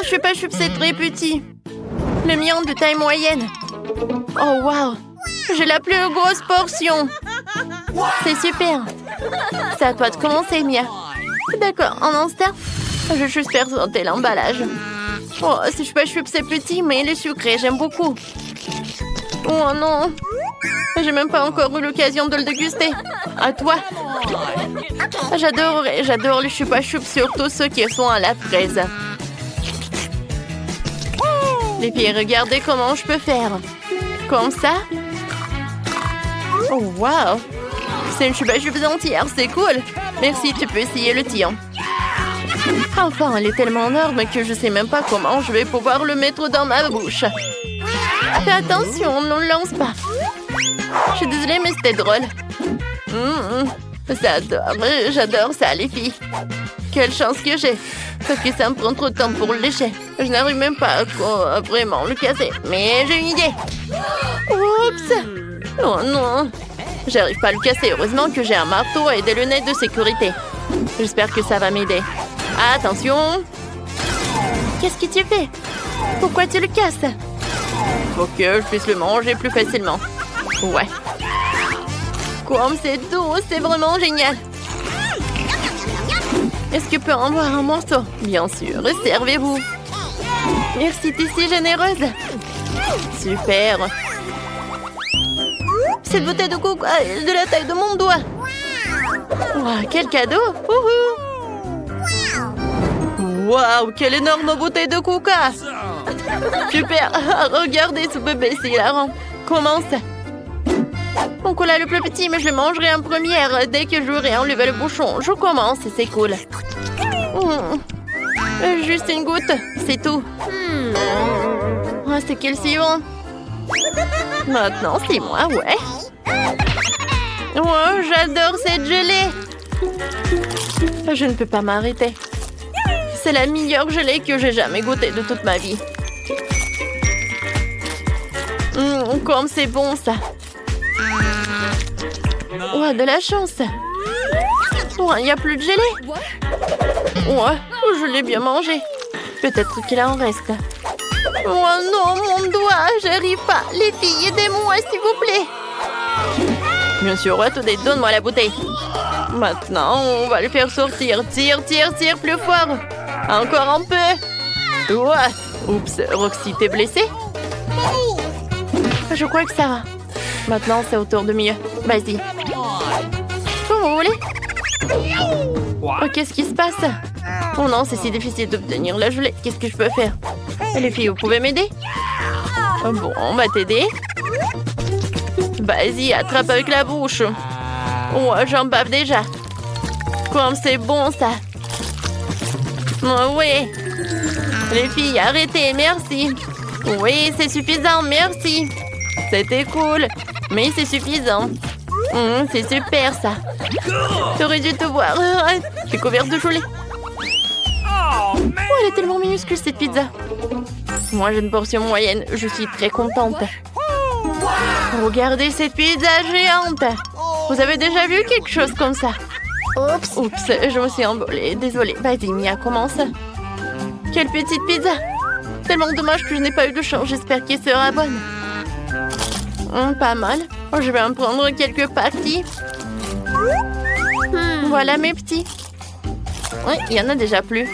mon chupa chup, c'est très petit. Le mien de taille moyenne. Oh, wow. J'ai la plus grosse portion. C'est super. C'est à toi de commencer, Mia. D'accord, en instant, je vais juste faire sauter l'emballage. Oh, ce chupa chup, c'est petit, mais il est sucré. J'aime beaucoup. Oh non. J'ai même pas encore eu l'occasion de le déguster. À toi. J'adore les chupa chups, surtout ceux qui sont à la fraise. Les filles, regardez comment je peux faire. Comme ça. Oh, wow. C'est une chupa chups entière, c'est cool. Merci, tu peux essayer le tien. Enfin, elle est tellement énorme que je sais même pas comment je vais pouvoir le mettre dans ma bouche. Fais attention, ne le lance pas. Je suis désolée, mais c'était drôle. J'adore ça, les filles. Quelle chance que j'ai. Parce que ça me prend trop de temps pour le lécher. Je n'arrive même pas à vraiment le casser. Mais j'ai une idée. Oups. Oh non. J'arrive pas à le casser. Heureusement que j'ai un marteau et des lunettes de sécurité. J'espère que ça va m'aider. Attention. Qu'est-ce que tu fais? Pourquoi tu le casses? Pour que je puisse le manger plus facilement. Ouais. Comme c'est doux, c'est vraiment génial. Est-ce que je peux en voir un morceau? Bien sûr, servez-vous. Merci, t'es si généreuse. Super. Cette bouteille de coco est de la taille de mon doigt. Wow, quel cadeau. Wow, quelle énorme bouteille de coca. Super. Regardez ce bébé, c'est hilarant. Comment ça? Mon cola le plus petit, mais je le mangerai en première dès que j'aurai enlevé le bouchon. Je commence, c'est cool. Juste une goutte, c'est tout. Oh, c'est quel suivant? Maintenant, c'est moi, ouais. Oh, j'adore cette gelée. Je ne peux pas m'arrêter. C'est la meilleure gelée que j'ai jamais goûtée de toute ma vie. Comme c'est bon, ça. Oh, de la chance. Oh, il n'y a plus de gelée. Ouais, je l'ai bien mangé. Peut-être qu'il en reste. Oh non, mon doigt, j'arrive pas. Les filles, aidez-moi, s'il vous plaît. Bien sûr, attendez, donne-moi la bouteille. Maintenant, on va le faire sortir. Tire, plus fort. Encore un peu. Ouais. Oups, Roxy, t'es blessée? Je crois que ça va. Maintenant, c'est au tour de Mia. Vas-y. Comme vous voulez. Oh, qu'est-ce qui se passe? Oh non, c'est si difficile d'obtenir la gelée. Qu'est-ce que je peux faire? Les filles, vous pouvez m'aider? Bon, on va t'aider. Vas-y, attrape avec la bouche. Oh, j'en bave déjà. Comme c'est bon, ça. Oh, oui. Les filles, arrêtez, merci. Oui, c'est suffisant, merci. C'était cool, mais c'est suffisant. C'est super, ça. J'aurais dû te voir. T'es couverte de gelée. Oh, elle est tellement minuscule, cette pizza. Moi, j'ai une portion moyenne. Je suis très contente. Regardez cette pizza géante. Vous avez déjà vu quelque chose comme ça? Oups, je me suis envolée. Désolée. Vas-y, Mia, commence. Quelle petite pizza. Tellement dommage que je n'ai pas eu de chance. J'espère qu'elle sera bonne. Pas mal. Je vais en prendre quelques parties. Voilà mes petits. Oui, il y en a déjà plus.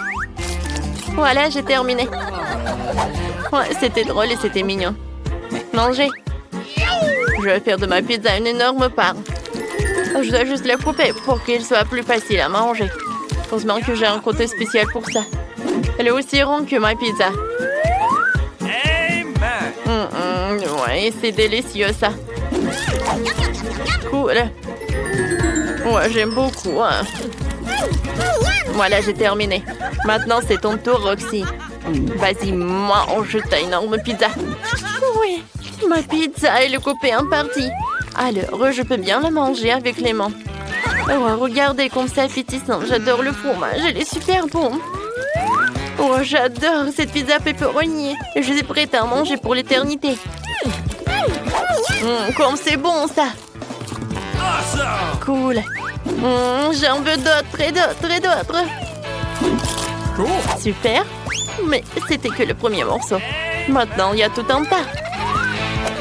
Voilà, j'ai terminé. Ouais, c'était drôle et c'était mignon. Mangez. Je vais faire de ma pizza une énorme part. Je dois juste la couper pour qu'il soit plus facile à manger. Heureusement que j'ai un côté spécial pour ça. Elle est aussi ronde que ma pizza. Ouais, c'est délicieux, ça. Cool. Ouais, j'aime beaucoup. Hein. Voilà, j'ai terminé. Maintenant, c'est ton tour, Roxy. Vas-y, mange ta énorme pizza. Oui, ma pizza est coupée en partie. Alors, je peux bien la manger avec les mains. Oh, regardez comme c'est appétissant. J'adore le fromage, elle est super bon. Oh, j'adore cette pizza pepperoni. Je suis prête à en manger pour l'éternité. Comme c'est bon, ça. Cool. J'en veux d'autres et d'autres et d'autres. Super. mais c'était que le premier morceau. Maintenant, il y a tout un tas.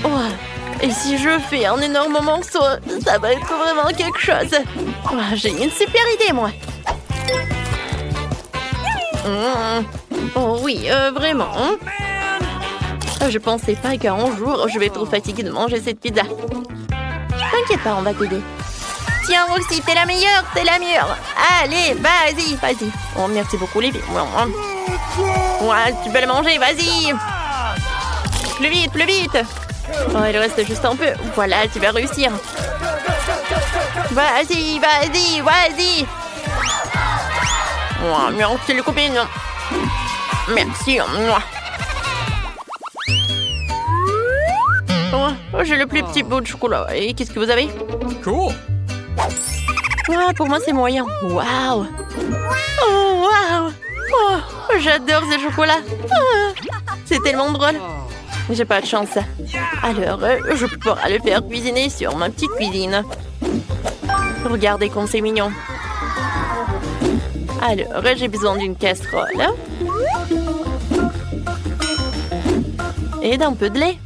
Oh. Et si je fais un énorme morceau, ça va être vraiment quelque chose. Oh, j'ai une super idée, moi. Oh oui, vraiment. Je pensais pas qu'un jour, je vais être trop fatiguée de manger cette pizza. T'inquiète pas, on va t'aider. Tiens, Roxy, t'es la meilleure, t'es la meilleure. Allez, vas-y, vas-y. Oh, merci beaucoup, les filles. Ouais, tu peux le manger, vas-y. Plus vite, plus vite. Oh, il reste juste un peu. Voilà, tu vas réussir. Vas-y, vas-y, vas-y. Oh, merci, les copines. Merci. Oh, j'ai le plus petit bout de chocolat. Et qu'est-ce que vous avez? Cool. Ouais, pour moi, c'est moyen. Waouh. Oh, waouh. Oh, j'adore ce chocolat. C'est tellement drôle. J'ai pas de chance. Alors, je pourrais le faire cuisiner sur ma petite cuisine. Regardez comme c'est mignon. Alors, j'ai besoin d'une casserole. Et d'un peu de lait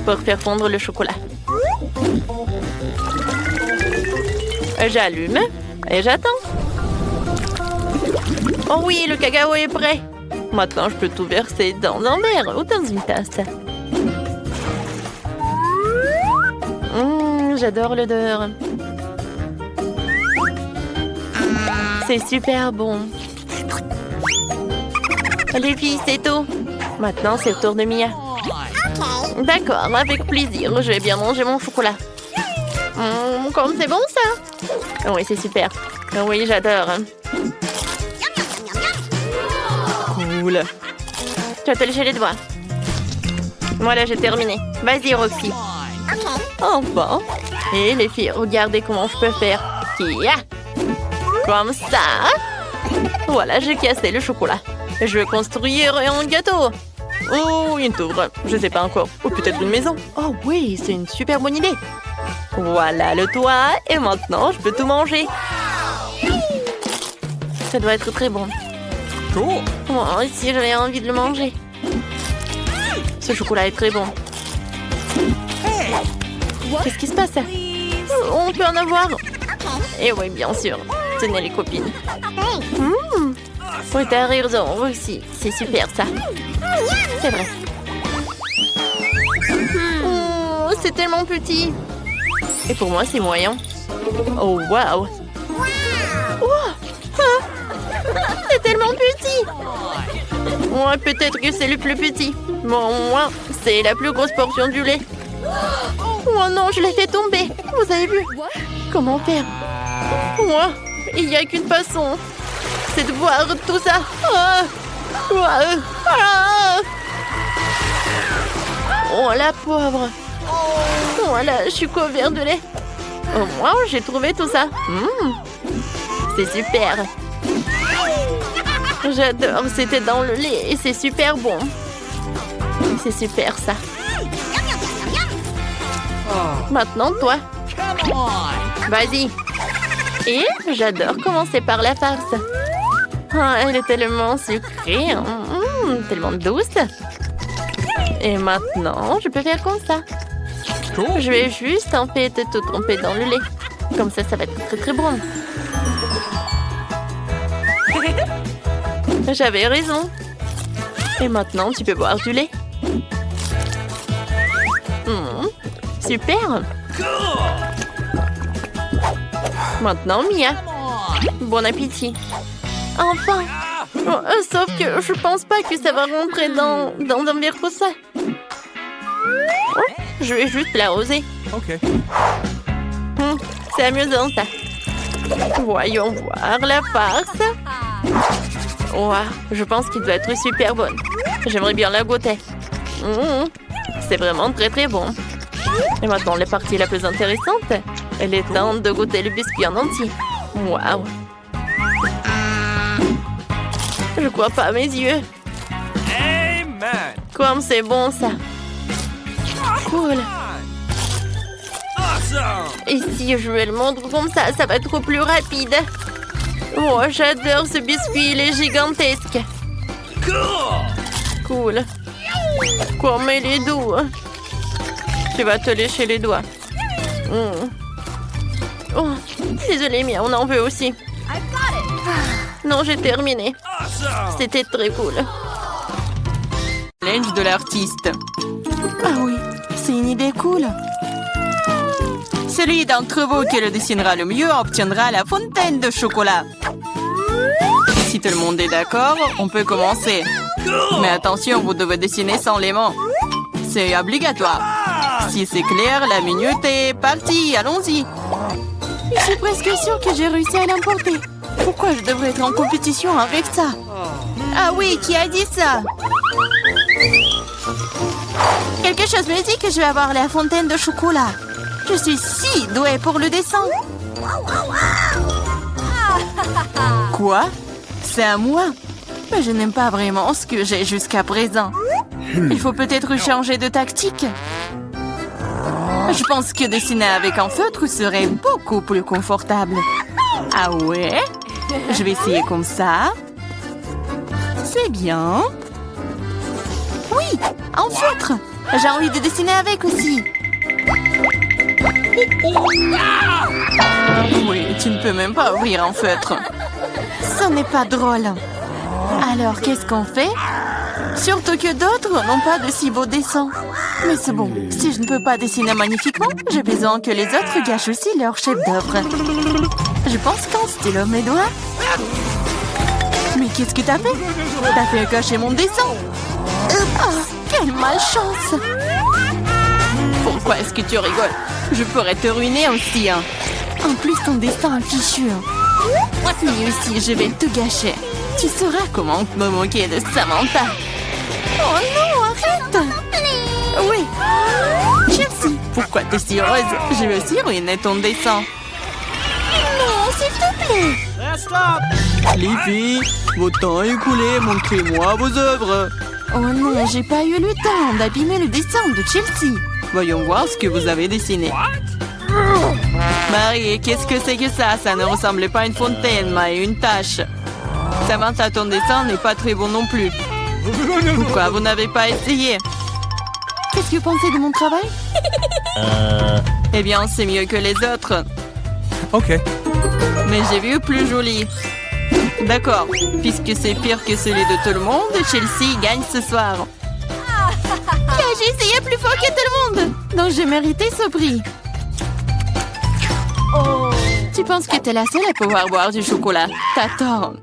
pour faire fondre le chocolat. J'allume et j'attends. Oh oui, le cacao est prêt. Maintenant, je peux tout verser dans un verre ou dans une tasse. J'adore l'odeur. C'est super bon. Les filles, c'est tout. Maintenant, c'est le tour de Mia. D'accord, avec plaisir. Je vais bien manger mon chocolat. Comme c'est bon, ça. Oui, c'est super. Oui, j'adore. Cool. Tu vas te lécher les doigts. Voilà, j'ai terminé. Vas-y, Roxy. Enfin. Et les filles, regardez comment je peux faire. Comme ça. Voilà, j'ai cassé le chocolat. Je vais construire un gâteau. Oh, une tour. Je sais pas encore. Ou peut-être une maison. Oh oui, c'est une super bonne idée. Voilà le toit. Et maintenant, je peux tout manger. Ça doit être très bon. Cool. Moi aussi, j'avais envie de le manger. Ce chocolat est très bon. Qu'est-ce qui se passe? On peut en avoir. Et oui, bien sûr. Tenez les copines. Oui, t'as raison, aussi. C'est super, ça. C'est vrai. Oh, c'est tellement petit. Et pour moi, c'est moyen. Oh, waouh. C'est tellement petit. Ouais, peut-être que c'est le plus petit. Bon, moi, c'est la plus grosse portion du lait. Oh non, je l'ai fait tomber. Vous avez vu? Comment faire? Moi, il n'y a qu'une façon. C'est de boire tout ça. Oh, la pauvre. Voilà, je suis couverte de lait. Au moins, j'ai trouvé tout ça. C'est super. J'adore, c'était dans le lait et c'est super bon. C'est super, ça. Maintenant, toi. Vas-y. Et j'adore commencer par la farce. Elle est tellement sucrée. Tellement douce. Et maintenant, je peux faire comme ça. Je vais juste en fait tout tremper dans le lait. Comme ça, ça va être très très bon. J'avais raison. Et maintenant, tu peux boire du lait. Super. Maintenant, Mia. Bon appétit. Enfin. Sauf que je pense pas que ça va rentrer dans un verre pour ça. Je vais juste l'arroser. Ok. C'est amusant, ça. Voyons voir la farce. Je pense qu'il doit être super bonne. J'aimerais bien la goûter. C'est vraiment très très bon. Et maintenant, la partie la plus intéressante. Elle est temps de goûter le biscuit en entier. Waouh. Je crois pas à mes yeux. Amen. Comme c'est bon, ça. Cool. Awesome. Et si je le montre comme ça, ça va être plus rapide. Oh, j'adore ce biscuit, il est gigantesque. Cool. Quoi, mais les doigts. Tu vas te lécher les doigts. Oh, désolée, Mia, on en veut aussi. Non, j'ai terminé. C'était très cool. Challenge de l'artiste. Ah oui, c'est une idée cool. Celui d'entre vous qui le dessinera le mieux obtiendra la fontaine de chocolat. Si tout le monde est d'accord, on peut commencer. Mais attention, vous devez dessiner sans les mains. C'est obligatoire. Si c'est clair, la minute est partie. Allons-y. Je suis presque sûre que j'ai réussi à l'emporter. Pourquoi je devrais être en compétition avec ça? Ah oui, qui a dit ça? Quelque chose me dit que je vais avoir la fontaine de chocolat. Je suis si douée pour le dessin. Quoi? C'est à moi? Mais je n'aime pas vraiment ce que j'ai jusqu'à présent. Il faut peut-être changer de tactique. Je pense que dessiner avec un feutre serait beaucoup plus confortable. Ah ouais? Je vais essayer comme ça. C'est bien. Oui, un feutre. J'ai envie de dessiner avec aussi. Oui, tu ne peux même pas ouvrir un feutre. Ce n'est pas drôle. Alors, qu'est-ce qu'on fait? Surtout que d'autres n'ont pas de si beaux dessins. Mais c'est bon, si je ne peux pas dessiner magnifiquement, j'ai besoin que les autres gâchent aussi leur chef-d'œuvre. Je pense qu'un stylo mes doigts. Mais qu'est-ce que t'as fait? T'as fait gâcher mon dessin. Oh, quelle malchance! Pourquoi est-ce que tu rigoles? Je pourrais te ruiner aussi, hein. En plus, ton destin est fichu. Mais aussi, je vais te gâcher. Tu sauras comment me moquer de Samantha. Oh non, arrête! Oui. Chelsea, pourquoi t'es si heureuse? Je vais aussi ruiner ton dessin. Non, s'il te plaît. Les filles, votre temps est écoulé, montrez-moi vos œuvres. Oh non, j'ai pas eu le temps d'abîmer le dessin de Chelsea. Voyons voir ce que vous avez dessiné. Marie, qu'est-ce que c'est que ça? Ça ne ressemblait pas à une fontaine, mais à une tache. Samantha, ton dessin n'est pas très bon non plus. Pourquoi vous n'avez pas essayé? Qu'est-ce que vous pensez de mon travail? Eh bien, c'est mieux que les autres. Ok. Mais j'ai vu plus joli. D'accord, puisque c'est pire que celui de tout le monde, Chelsea gagne ce soir. J'ai essayé plus fort que tout le monde. Donc j'ai mérité ce prix. Tu penses que t'es la seule à pouvoir boire du chocolat? T'as tort.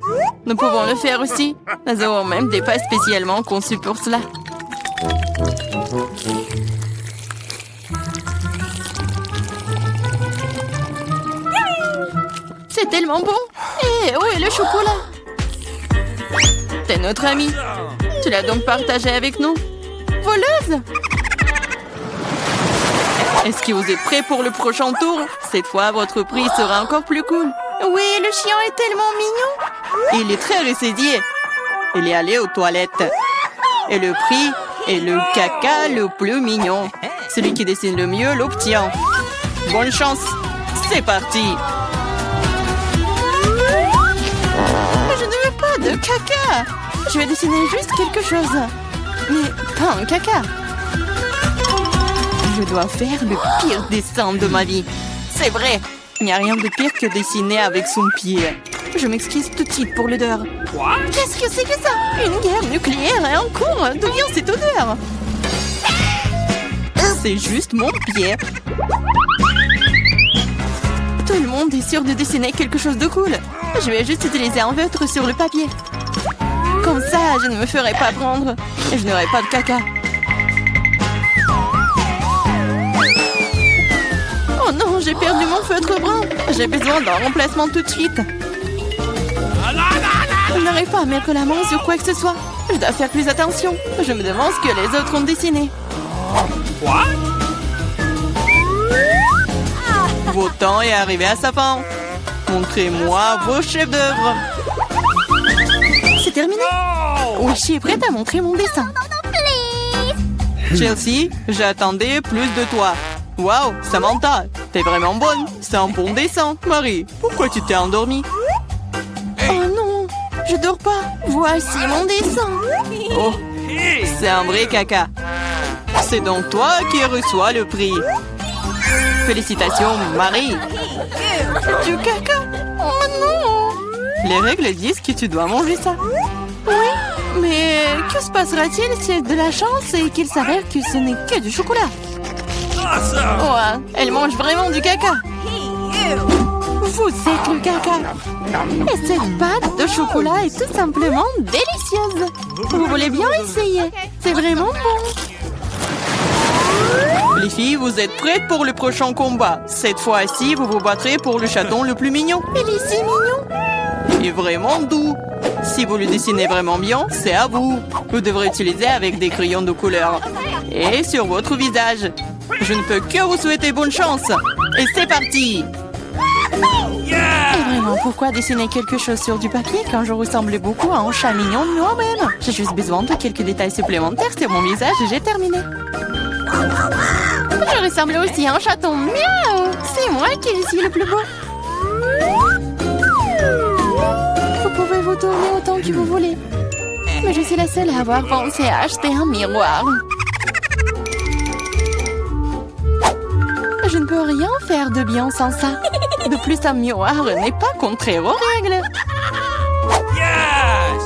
Nous pouvons le faire aussi. Nous avons même des pas spécialement conçus pour cela. C'est tellement bon. Et où est le chocolat? T'es notre amie. Tu l'as donc partagé avec nous? Voleuse! Est-ce que vous êtes prêts pour le prochain tour? Cette fois, votre prix sera encore plus cool. Oui, le chien est tellement mignon. Il est très ressaisié. Il est allé aux toilettes. Et le prix est le caca le plus mignon. Celui qui dessine le mieux l'obtient. Bonne chance. C'est parti. Je ne veux pas de caca. Je vais dessiner juste quelque chose. Mais pas un caca. Je dois faire le pire dessin de ma vie. C'est vrai. Il n'y a rien de pire que dessiner avec son pied. Je m'excuse tout de suite pour l'odeur. Qu'est-ce que c'est que ça? Une guerre nucléaire est en cours. D'où vient cette odeur? C'est juste mon pied. Tout le monde est sûr de dessiner quelque chose de cool. Je vais juste utiliser un feutre sur le papier. Comme ça, je ne me ferai pas prendre. Et je n'aurai pas de caca. Oh non, j'ai perdu mon feutre brun. J'ai besoin d'un remplacement tout de suite. Je n'arrive pas à mettre la main sur quoi que ce soit. Je dois faire plus attention. Je me demande ce que les autres ont dessiné. Votre temps est arrivé à sa fin. Montrez-moi vos chefs-d'œuvre. C'est terminé. Wishi est prête à montrer mon dessin. Chelsea, j'attendais plus de toi. Waouh, Samantha, t'es vraiment bonne. C'est un bon dessin. Marie, pourquoi tu t'es endormie? Oh non, je dors pas. Voici mon dessin. Oh, c'est un vrai caca. C'est donc toi qui reçois le prix. Félicitations, Marie. Du caca. Oh non. Les règles disent que tu dois manger ça. Oui, mais que se passera-t-il si de la chance et qu'il s'avère que ce n'est que du chocolat? Awesome! Oh, elle mange vraiment du caca. Vous êtes le caca. Et cette pâte de chocolat est tout simplement délicieuse. Vous voulez bien essayer? C'est vraiment bon. Les filles, vous êtes prêtes pour le prochain combat. Cette fois-ci, vous vous battrez pour le chaton le plus mignon. Il est si mignon. Et vraiment doux. Si vous le dessinez vraiment bien, c'est à vous. Vous devrez utiliser avec des crayons de couleur. Et sur votre visage. Je ne peux que vous souhaiter bonne chance. Et c'est parti! Et vraiment, pourquoi dessiner quelque chose sur du papier quand je ressemble beaucoup à un chat mignon moi-même? J'ai juste besoin de quelques détails supplémentaires sur mon visage et j'ai terminé. Je ressemble aussi à un chaton. Miaou! C'est moi qui suis le plus beau. Vous pouvez vous tourner autant que vous voulez. Mais je suis la seule à avoir pensé à acheter un miroir. Je ne peux rien faire de bien sans ça. De plus, un miroir n'est pas contraire aux règles. Yes!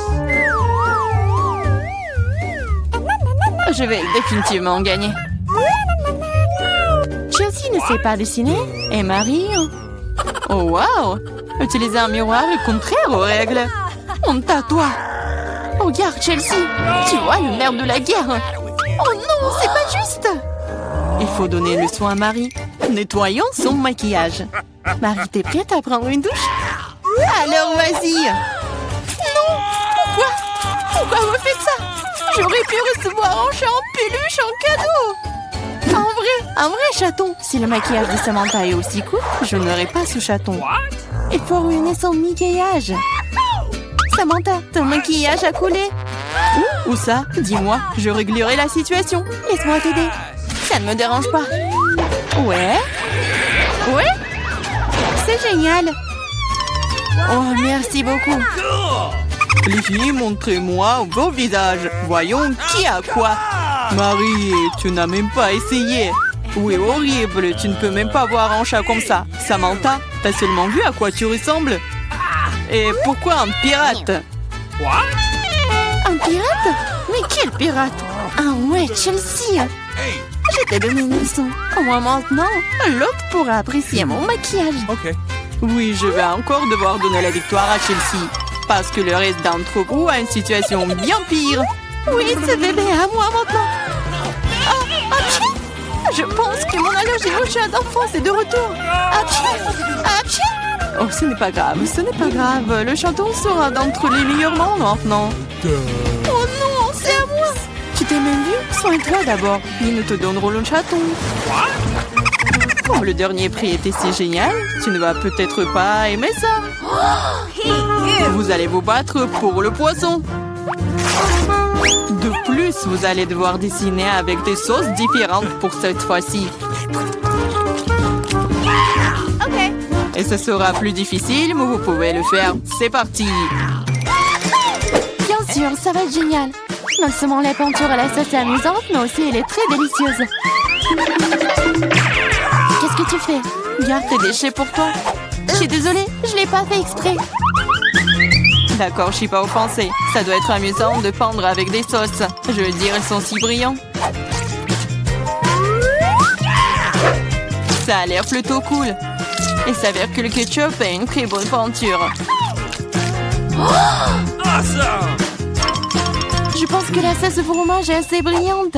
Je vais définitivement gagner. Chelsea ne sait pas dessiner. Et Marie... Oh, wow! Utiliser un miroir est contraire aux règles. Honte à toi. Regarde, Chelsea. Tu vois le nerf de la guerre. Oh non, c'est pas juste. Il faut donner le soin à Marie. Nettoyons son maquillage. Marie, t'es prête à prendre une douche? Alors, vas-y. Non, pourquoi vous faites ça? J'aurais pu recevoir un chat en peluche en cadeau. Un vrai chaton. Si le maquillage de Samantha est aussi court, je n'aurai pas ce chaton. Il faut ruiner son maquillage. Samantha, ton maquillage a coulé. Où ça? Dis-moi, je réglerai la situation. Laisse-moi t'aider. Ça ne me dérange pas. Ouais? C'est génial. Oh, merci beaucoup. Les filles, montrez-moi vos visages. Voyons qui a quoi. Marie, tu n'as même pas essayé. Oui, horrible. Tu ne peux même pas voir un chat comme ça. Samantha, t'as seulement vu à quoi tu ressembles? Et pourquoi un pirate? Un pirate? Mais quel pirate? Ah ouais, Chelsea. Je t'ai donné une leçon. Au moins maintenant, l'autre pourra apprécier mon maquillage. Okay. Oui, je vais encore devoir donner la victoire à Chelsea. Parce que le reste d'entre vous a une situation bien pire. Oui, ce bébé est à moi maintenant. Je pense que mon allergie au chat d'enfance est de retour. Apchi. Oh, ce n'est pas grave, ce n'est pas grave. Le chaton sera d'entre les meilleurs membres maintenant. Oh non, c'est à moi. Tu t'es même vu? Soigne-toi d'abord. Ils nous te donneront le chaton. Comme le dernier prix était si génial, tu ne vas peut-être pas aimer ça. Vous allez vous battre pour le poisson. De plus, vous allez devoir dessiner avec des sauces différentes pour cette fois-ci. Et ce sera plus difficile, mais vous pouvez le faire. C'est parti! Bien sûr, ça va être génial. Non seulement la peinture à la sauce est amusante, mais aussi elle est très délicieuse. Qu'est-ce que tu fais? Garde tes déchets pour toi. Je suis désolée, je l'ai pas fait exprès. D'accord, je suis pas offensée. Ça doit être amusant de peindre avec des sauces. Je veux dire, elles sont si brillants. Ça a l'air plutôt cool. Il s'avère que le ketchup est une très bonne peinture. Awesome! Je pense que la sauce au fromage est assez brillante.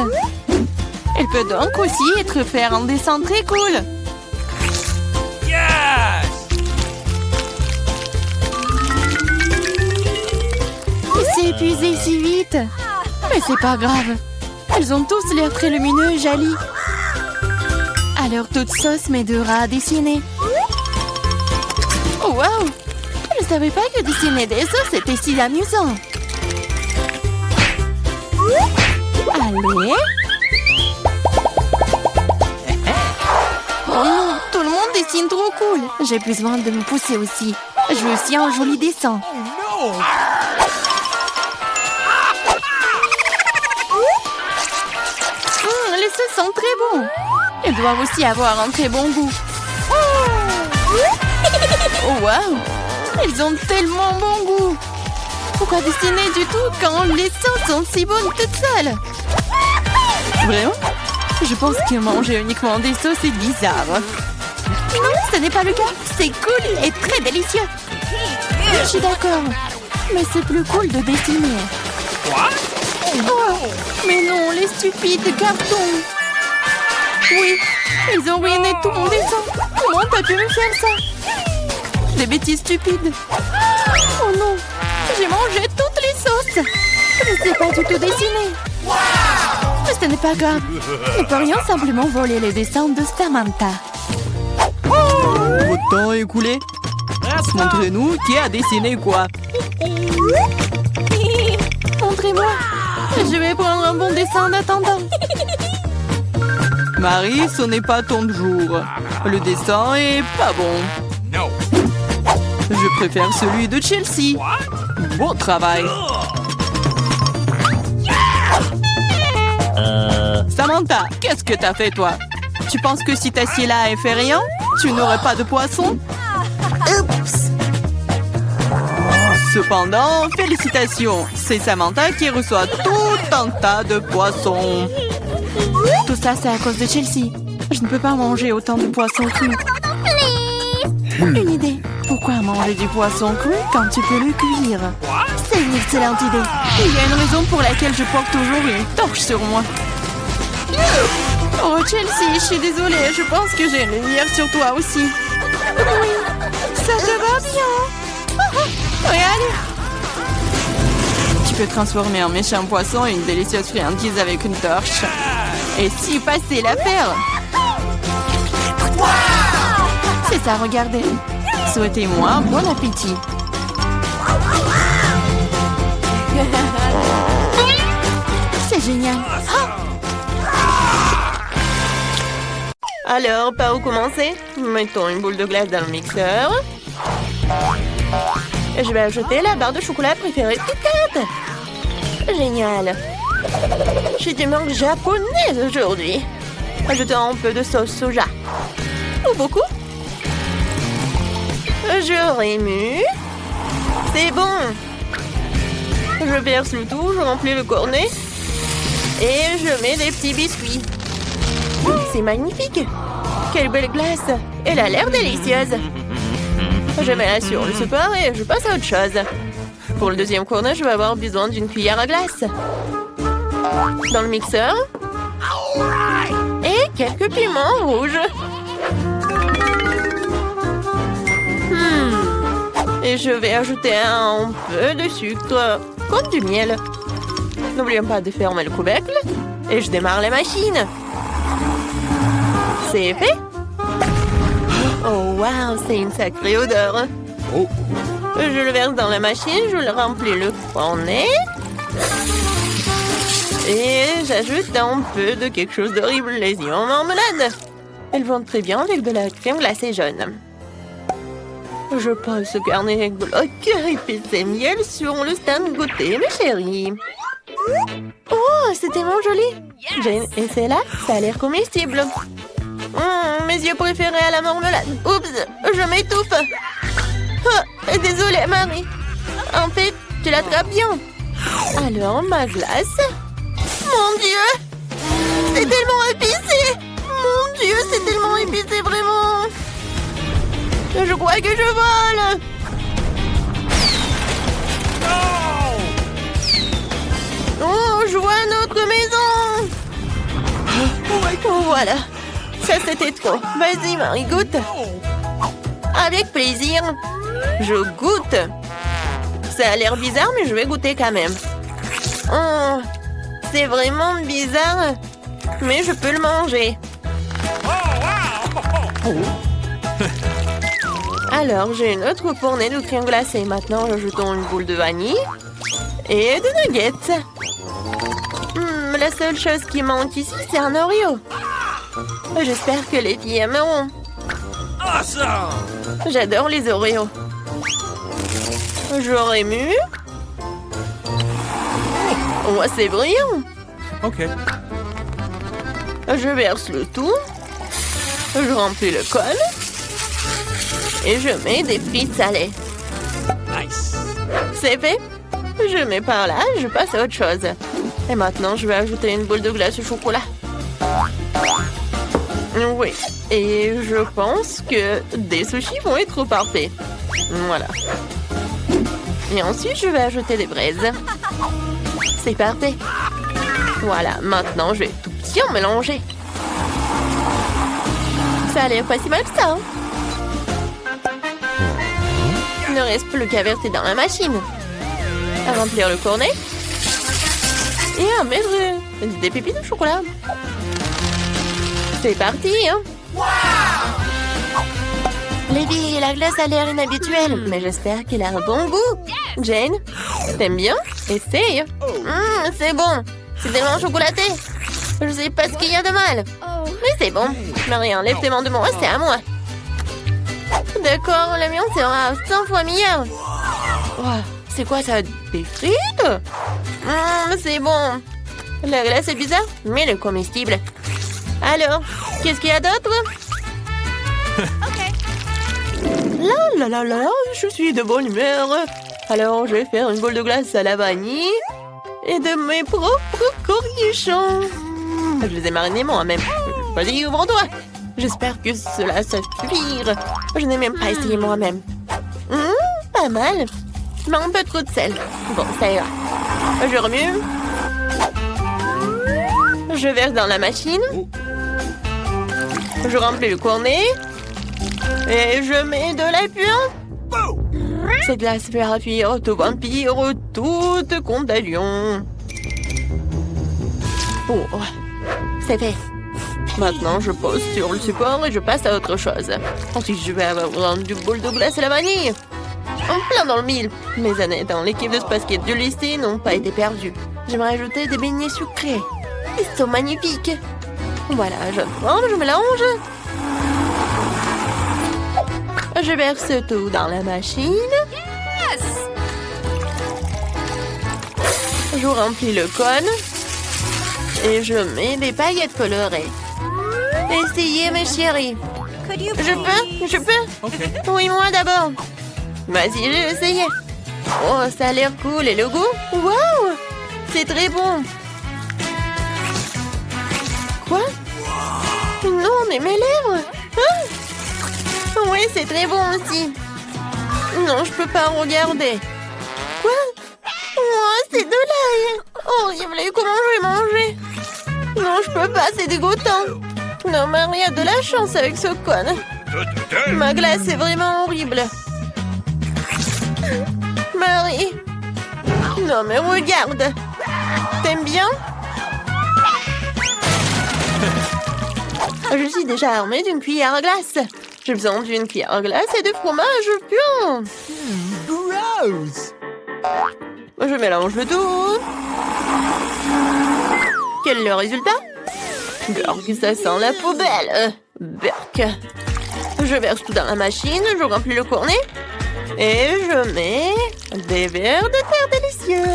Elle peut donc aussi être faire un dessin très cool. Yes! Il s'est épuisé si vite. Mais c'est pas grave. Ils ont tous l'air très lumineux et jolis. Alors toute sauce m'aidera à dessiner. Oh wow! Je savais pas que dessiner des sauces était si amusant. Allez. Oh non, tout le monde dessine trop cool. J'ai besoin de me pousser aussi. Je veux aussi un joli dessin. sont très bons. Ils doivent aussi avoir un très bon goût. Oh, waouh! Ils ont tellement bon goût. Pourquoi dessiner du tout quand les sauces sont si bonnes toutes seules? Vraiment? Je pense que manger uniquement des sauces est bizarre. Non, ce n'est pas le cas. C'est cool et très délicieux. Je suis d'accord. Mais c'est plus cool de dessiner. Oh, mais non, les stupides cartons. Oui, ils ont ruiné tout mon dessin. Comment t'as pu me faire ça? Des bêtises stupides. Oh non, j'ai mangé toutes les sauces. Je ne sais pas du tout dessiner. Mais ce n'est pas grave. Nous pourrions simplement voler les dessins de Samantha. Votre temps est écoulé. Montrez-nous qui a dessiné quoi. Montrez-moi. Je vais prendre un bon dessin en attendant. Marie, ce n'est pas ton jour. Le dessin est pas bon. Je préfère celui de Chelsea. Bon travail. Samantha, qu'est-ce que t'as fait, toi? Tu penses que si t'assieds là et fais rien, tu n'aurais pas de poisson? Oups! Cependant, félicitations. C'est Samantha qui reçoit tout un tas de poissons. Tout ça, c'est à cause de Chelsea. Je ne peux pas manger autant de poissons crus. Une idée. Pourquoi manger du poisson cru quand tu peux le cuire? C'est une excellente idée. Il y a une raison pour laquelle je porte toujours une torche sur moi. Oh, Chelsea, je suis désolée. Je pense que j'ai une lumière sur toi aussi. Oui, ça te va bien. Regarde. Tu peux transformer un méchant poisson en une délicieuse friandise avec une torche. Et si passer l'affaire. C'est ça, regardez. Souhaitez-moi bon appétit. C'est génial. Alors, par où commencer? Mettons une boule de glace dans le mixeur. Et je vais ajouter la barre de chocolat préférée de Kit Kat. Génial. J'ai du manque japonaise aujourd'hui. Ajoutons un peu de sauce soja. Ou beaucoup. Je remue. C'est bon. Je verse le tout, je remplis le cornet. Et je mets des petits biscuits. C'est magnifique. Quelle belle glace. Elle a l'air délicieuse. Je mets la sur le support et je passe à autre chose. Pour le deuxième cornet, je vais avoir besoin d'une cuillère à glace. Dans le mixeur. Et quelques piments rouges. Et je vais ajouter un peu de sucre, comme du miel. N'oublions pas de fermer le couvercle. Et je démarre la machine. C'est fait. Oh, waouh, c'est une sacrée odeur. Je le verse dans la machine, je le remplis le cornet. Et j'ajoute un peu de quelque chose d'horrible, les yeux en marmelade. Elles vont très bien avec de la crème glacée jaune. Je pose ce carnet avec bloc épicé miel sur le stand goûter, mes chéris. Oh, c'est tellement joli. Jane, et c'est là, ça a l'air comestible. Mes yeux préférés à la marmelade. Oups, je m'étouffe. Oh, désolée, Marie. En fait, tu l'attrapes bien. Alors, ma glace. Mon Dieu, c'est tellement épicé. Mon Dieu, c'est tellement épicé, vraiment. Je crois que je vole. Oh, je vois notre maison. Oh, voilà. Ça, c'était trop. Vas-y, Marie, goûte. Avec plaisir. Je goûte. Ça a l'air bizarre, mais je vais goûter quand même. Oh, c'est vraiment bizarre. Mais je peux le manger. Alors, j'ai une autre fournée de crème glacée. Maintenant, ajoutons une boule de vanille et de nuggets. La seule chose qui manque ici, c'est un Oreo. J'espère que les filles aimeront. J'adore les Oreos. Je remue. Oh, c'est brillant. OK. Je verse le tout. Je remplis le col. Et je mets des frites salées. Nice. C'est fait. Je mets par là, je passe à autre chose. Et maintenant, je vais ajouter une boule de glace au chocolat. Oui. Et je pense que des sushis vont être parfaits. Voilà. Et ensuite, je vais ajouter des braises. C'est parfait. Voilà, maintenant, je vais tout bien mélanger. Ça a l'air pas si mal que ça. Hein? Il ne reste plus qu'à verser dans la machine. À remplir le cornet. Et à mettre des pépites de chocolat. C'est parti, hein? Les filles, la glace a l'air inhabituelle, mais j'espère qu'elle a un bon goût. Jane, t'aimes bien? Essaye. C'est bon. C'est tellement chocolaté. Je sais pas ce qu'il y a de mal. Mais c'est bon. Marie, enlève tes mains de moi, c'est à moi. D'accord, la mienne sera 100 fois meilleure. Wow, c'est quoi ça? Des frites? C'est bon. La glace est bizarre, mais elle est comestible. Alors, qu'est-ce qu'il y a d'autre? Là, je suis de bonne humeur. Alors, je vais faire une boule de glace à la vanille et de mes propres cornichons. Je les ai marinés moi-même. Vas-y, ouvre-toi. J'espère que cela suffira. Je n'ai même pas essayé moi-même. Pas mal. Mais un peu trop de sel. Bon, ça ira. Je remue. Je verse dans la machine. Je remplis le cornet. Et je mets de la puant. Cette glace fera fuir tout vampire, toute contagion. Oh, c'est fait. Maintenant, je pose sur le support et je passe à autre chose. Ensuite, je vais avoir du boule de glace à la vanille. En plein dans le mille. Mes années dans l'équipe de basket du lycée n'ont pas été perdues. J'aimerais ajouter des beignets sucrés. Ils sont magnifiques. Voilà, je forme, je mélange. Je verse tout dans la machine. Je remplis le cône. Et je mets des paillettes colorées. Essayez, mes chéris. Je peux? Oui, moi d'abord. Vas-y, je vais essayer. Oh, ça a l'air cool. Et le goût? Waouh! C'est très bon. Quoi? Non, mais mes lèvres! Ah! Oui, c'est très bon aussi. Non, je peux pas regarder. Quoi? Oh, c'est de l'ail. Horrible, comment je vais manger? Non, je peux pas, c'est dégoûtant. Non, Marie a de la chance avec ce cône. Ma glace est vraiment horrible. Marie. Non, mais regarde. T'aimes bien? Je suis déjà armée d'une cuillère à glace. J'ai besoin d'une cuillère à glace et de fromage pur. Gross. Je mélange le tout. Quel est le résultat? Burk, ça sent la poubelle. Burk. Je verse tout dans la machine, je remplis le cornet. Et je mets des verres de terre délicieux.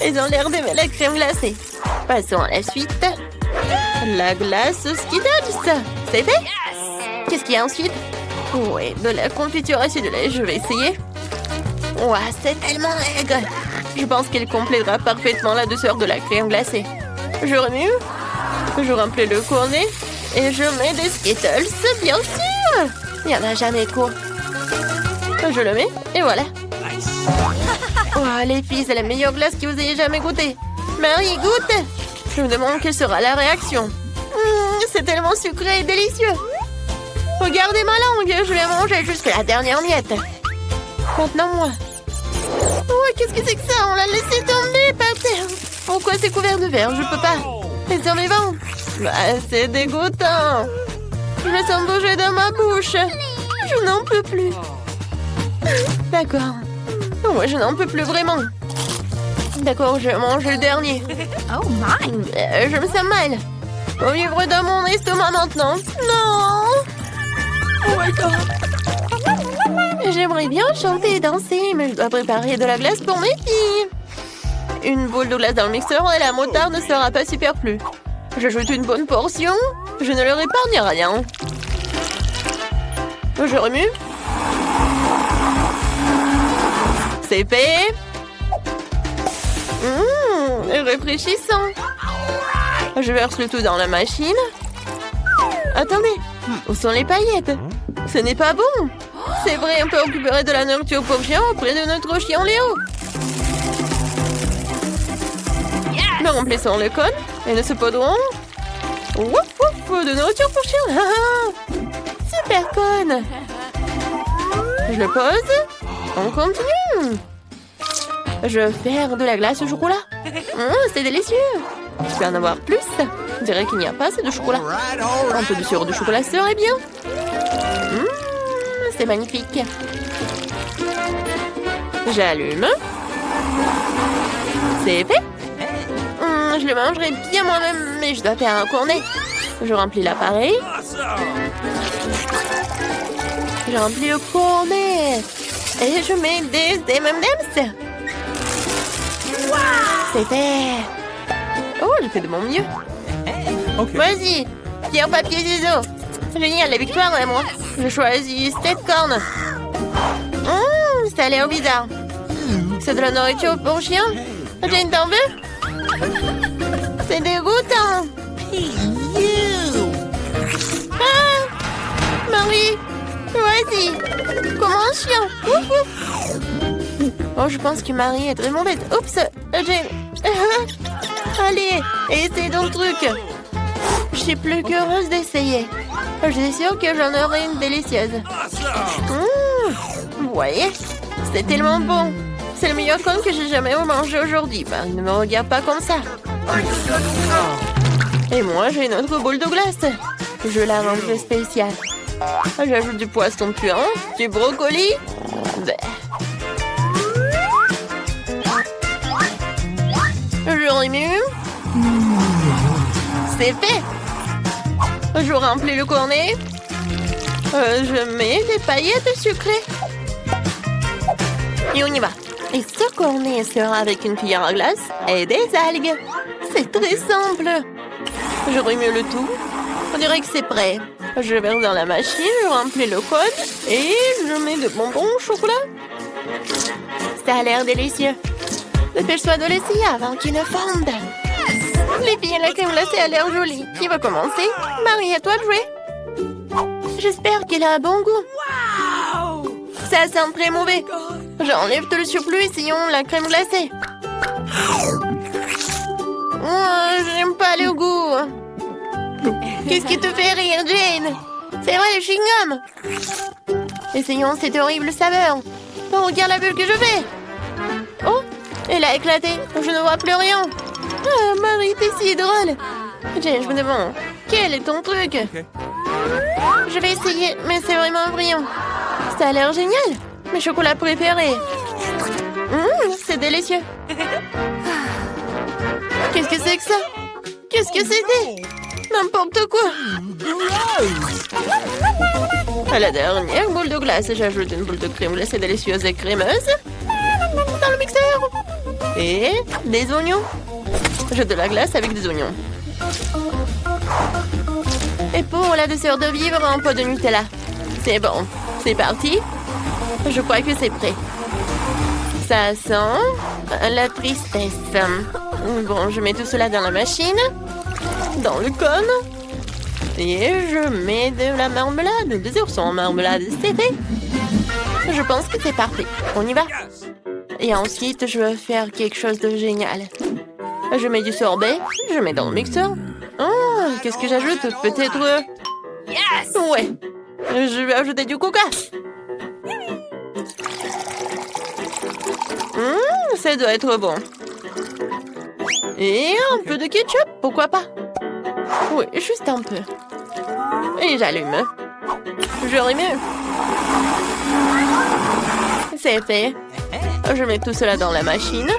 Ils ont l'air d'aimer la crème glacée. Passons à la suite. La glace Skittles. C'est fait? Qu'est-ce qu'il y a ensuite? Oui, de la confiture acidulée. Je vais essayer. Ouah, c'est tellement aigre. Je pense qu'elle complétera parfaitement la douceur de la crème glacée. Je remue. Je remplis le cornet. Et je mets des Skittles, bien sûr. Il n'y en a jamais trop. Je le mets, et voilà. Oh, les filles, c'est la meilleure glace que vous ayez jamais goûtée. Marie, goûte. Je me demande quelle sera la réaction. C'est tellement sucré et délicieux. Regardez ma langue, je l'ai mangée jusqu'à la dernière miette. Maintenant, moi. Oh, qu'est-ce que c'est que ça? On l'a laissé tomber par terre. Pourquoi c'est couvert de verre? Je peux pas. Les survivants. Bah, c'est dégoûtant. Je me sens bouger dans ma bouche. Je n'en peux plus. D'accord. Ouais, je n'en peux plus vraiment. D'accord, je mange le dernier. Oh my! Je me sens mal. Au vivre dans mon estomac maintenant. Non! Oh my God! J'aimerais bien chanter et danser, mais je dois préparer de la glace pour mes filles. Une boule de glace dans le mixeur et la moutarde ne sera pas superflue. J'ajoute une bonne portion. Je ne leur épargne rien. Je remue. C'est fait. Réfléchissant. Je verse le tout dans la machine. Attendez, où sont les paillettes? Ce n'est pas bon. C'est vrai, on peut récupérer de la nourriture pour chien auprès de notre chien Léo. Nous remplissons le cône et nous saupoudrons. Wouf wouf, de nourriture pour chien. Super cône. Je le pose. On continue. Je vais faire de la glace au chocolat. C'est délicieux. Je peux en avoir plus. Je dirais qu'il n'y a pas assez de chocolat. Un peu de sirop de chocolat serait bien. C'est magnifique. J'allume. C'est fait. Je le mangerai bien moi-même, mais je dois faire un cornet. Je remplis l'appareil. Je remplis le cornet. Et je mets des M&M's. C'est fait. Oh, j'ai fait de mon mieux. Vas-y, pierre, papier, ciseaux. Génial, la victoire est moi. Je choisis cette corne. Ça a l'air bizarre. C'est de la nourriture pour chien. Jane, t'en veux? C'est dégoûtant. Marie, vas-y. Comme un chien. Ouf, ouf. Oh, je pense que Marie est très mauvaise. Oups, Jane. Allez, essaye ton truc. Je suis plus qu'heureuse d'essayer. Je suis sûre que j'en aurai une délicieuse. Vous voyez, c'est tellement bon. C'est le meilleur cône que j'ai jamais mangé aujourd'hui. Marie, ne me regarde pas comme ça. Et moi, j'ai une autre boule de glace. Je la range spéciale. J'ajoute du poisson puant, du brocoli. Je remue. C'est fait. Je remplis le cornet. Je mets des paillettes sucrées. Et on y va. Et ce cornet sera avec une cuillère à glace et des algues. C'est très simple. Je remue le tout. On dirait que c'est prêt. Je verse dans la machine, je remplis le cône et je mets de bonbons au chocolat. Ça a l'air délicieux. Dépêche-toi de l'essayer avant qu'il ne fonde. Les filles, la crème glacée a l'air jolie. Qui va commencer? Marie, à toi de jouer. J'espère qu'elle a un bon goût. Ça sent très mauvais. J'enlève tout le surplus, essayons la crème glacée. J'aime pas le goût. Qu'est-ce qui te fait rire, Jane? C'est vrai, le chewing-gum. Essayons cette horrible saveur. Oh, regarde la bulle que je fais. Oh, elle a éclaté. Je ne vois plus rien. Ah, Marie, t'es si drôle. Jane, je me demande, quel est ton truc? Je vais essayer, mais c'est vraiment brillant. Ça a l'air génial. Mes chocolats préférés. C'est délicieux. Qu'est-ce que c'est que ça? Qu'est-ce que c'était? N'importe quoi. À la dernière boule de glace, j'ajoute une boule de crème glacée délicieuse et crémeuse. Dans le mixeur. Et des oignons. Je de la glace avec des oignons. Et pour la dessert de vivre, un pot de Nutella. C'est bon. C'est parti. Je crois que c'est prêt. Ça sent la tristesse. Bon, je mets tout cela dans la machine. Dans le cône. Et je mets de la marmelade. Des oursons en marmelade, c'est fait. Je pense que c'est parfait. On y va. Et ensuite, je vais faire quelque chose de génial. Je mets du sorbet. Je mets dans le mixeur. Oh, qu'est-ce que j'ajoute? Peut-être... Ouais. Je vais ajouter du coca. Ça doit être bon. Et un peu de ketchup, pourquoi pas? Oui, juste un peu. Et j'allume. Je remue. C'est fait. Je mets tout cela dans la machine.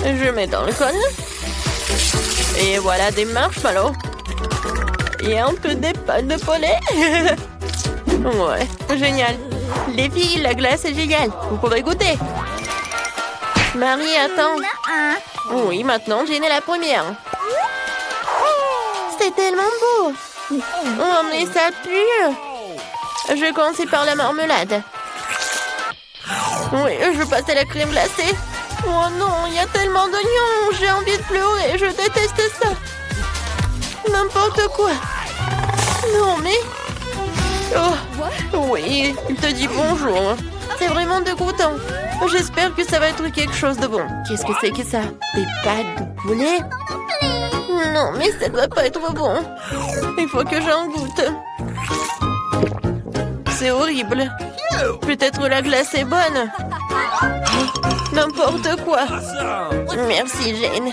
Je mets dans le cône. Et voilà des marshmallows. Et un peu des pâtes de poulet. Ouais, génial. Les filles, la glace est géniale. Vous pouvez goûter. Marie, attends. Oui, maintenant, Jane est la première. C'est tellement beau. Oh, mais ça pue. Je vais commencer par la marmelade. Oui, je passe à la crème glacée. Oh non, il y a tellement d'oignons. J'ai envie de pleurer. Je déteste ça. N'importe quoi. Non, mais... Oh, oui, il te dit bonjour. C'est vraiment dégoûtant. J'espère que ça va être quelque chose de bon. Qu'est-ce que c'est que ça? Des pâtes de poulet? Non, mais ça doit pas être bon. Il faut que j'en goûte. C'est horrible. Peut-être la glace est bonne. N'importe quoi. Merci, Jane.